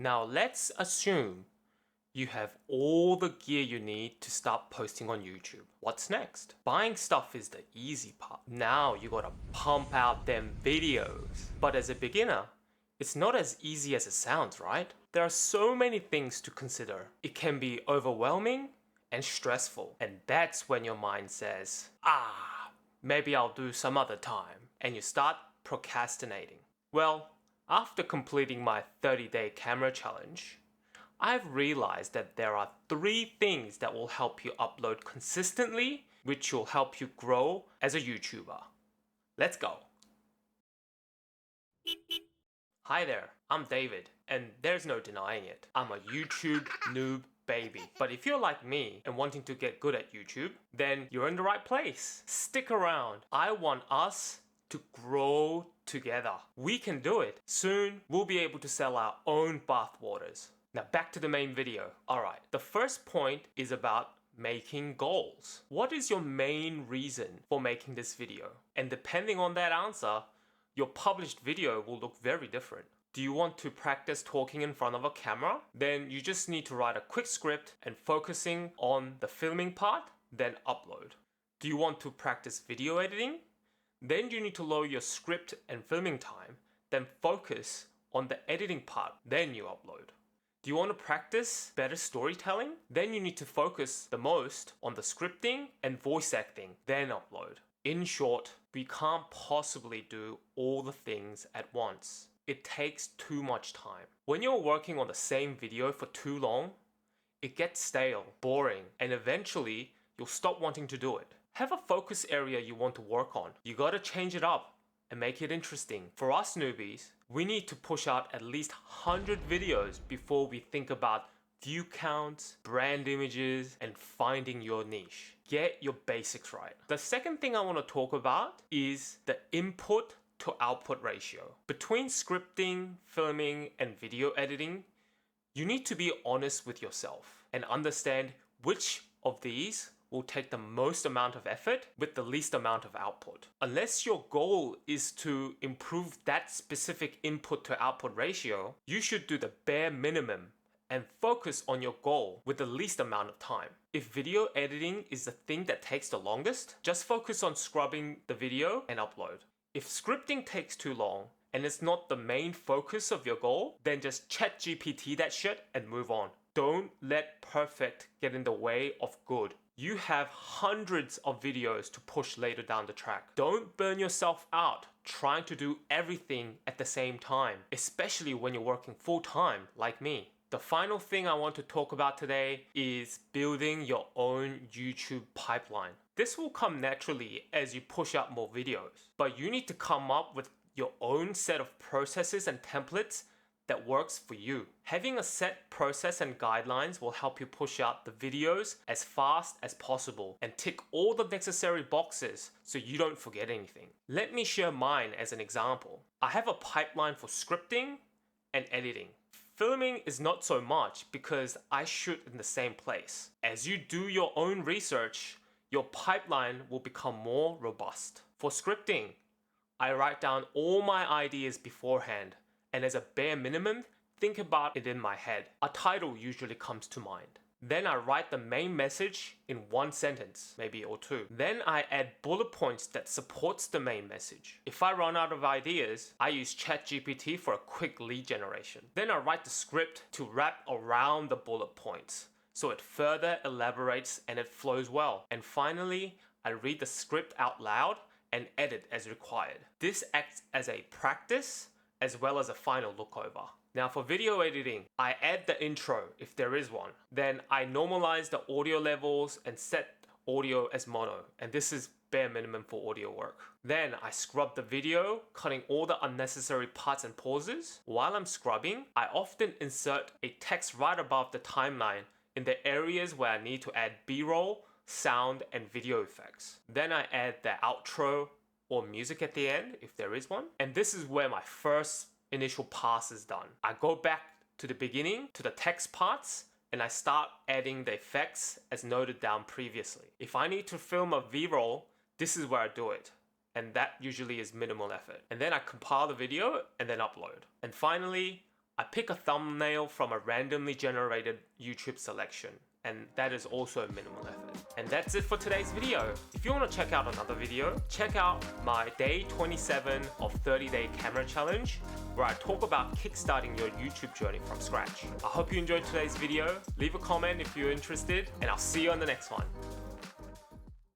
Now let's assume you have all the gear you need to start posting on YouTube. What's next? Buying stuff is the easy part. Now you gotta pump out them videos. But as a beginner, it's not as easy as it sounds, right? There are so many things to consider. It can be overwhelming and stressful. And that's when your mind says, maybe I'll do some other time. And you start procrastinating. Well, after completing my 30-day camera challenge, I've realized that there are 3 things that will help you upload consistently, which will help you grow as a YouTuber. Let's go. Hi there, I'm David, and there's no denying it. I'm a YouTube noob baby. But if you're like me and wanting to get good at YouTube, then you're in the right place. Stick around. I want us to grow together. We can do it. Soon, we'll be able to sell our own bathwaters. Now back to the main video. Alright, the first point is about making goals. What is your main reason for making this video? And depending on that answer, your published video will look very different. Do you want to practice talking in front of a camera? Then you just need to write a quick script and focusing on the filming part, then upload. Do you want to practice video editing? Then you need to lower your script and filming time, then focus on the editing part, then you upload. Do you want to practice better storytelling? Then you need to focus the most on the scripting and voice acting, then upload. In short, we can't possibly do all the things at once. It takes too much time. When you're working on the same video for too long, it gets stale, boring, and eventually you'll stop wanting to do it. Have a focus area you want to work on. You gotta change it up and make it interesting. For us newbies, we need to push out at least 100 videos before we think about view counts, brand images, and finding your niche. Get your basics right. The second thing I want to talk about is the input to output ratio. Between scripting, filming, and video editing, you need to be honest with yourself and understand which of these will take the most amount of effort with the least amount of output. Unless your goal is to improve that specific input to output ratio, you should do the bare minimum and focus on your goal with the least amount of time. If video editing is the thing that takes the longest, just focus on scrubbing the video and upload. If scripting takes too long and it's not the main focus of your goal, then just ChatGPT that shit and move on. Don't let perfect get in the way of good. You have hundreds of videos to push later down the track. Don't burn yourself out trying to do everything at the same time, especially when you're working full-time like me. The final thing I want to talk about today is building your own YouTube pipeline. This will come naturally as you push out more videos, but you need to come up with your own set of processes and templates that works for you. Having a set process and guidelines will help you push out the videos as fast as possible and tick all the necessary boxes so you don't forget anything. Let me share mine as an example. I have a pipeline for scripting and editing. Filming is not so much because I shoot in the same place. As you do your own research, your pipeline will become more robust. For scripting, I write down all my ideas beforehand, and as a bare minimum, think about it in my head. A title usually comes to mind. Then I write the main message in 1 sentence, maybe or 2. Then I add bullet points that supports the main message. If I run out of ideas, I use ChatGPT for a quick lead generation. Then I write the script to wrap around the bullet points, so it further elaborates and it flows well. And finally, I read the script out loud and edit as required. This acts as a practice as well as a final look over. Now for video editing, I add the intro if there is one. Then I normalize the audio levels and set audio as mono. And this is bare minimum for audio work. Then I scrub the video, cutting all the unnecessary parts and pauses. While I'm scrubbing, I often insert a text right above the timeline in the areas where I need to add B-roll, sound, and video effects. Then I add the outro or music at the end if there is one. And this is where my first initial pass is done. I go back to the beginning, to the text parts, and I start adding the effects as noted down previously. If I need to film a V-roll, this is where I do it. And that usually is minimal effort. And then I compile the video and then upload. And finally, I pick a thumbnail from a randomly generated YouTube selection, and that is also minimal effort. And that's it for today's video. If you want to check out another video, check out my day 27 of 30-day camera challenge, where I talk about kickstarting your YouTube journey from scratch. I hope you enjoyed today's video. Leave a comment if you're interested, and I'll see you on the next one.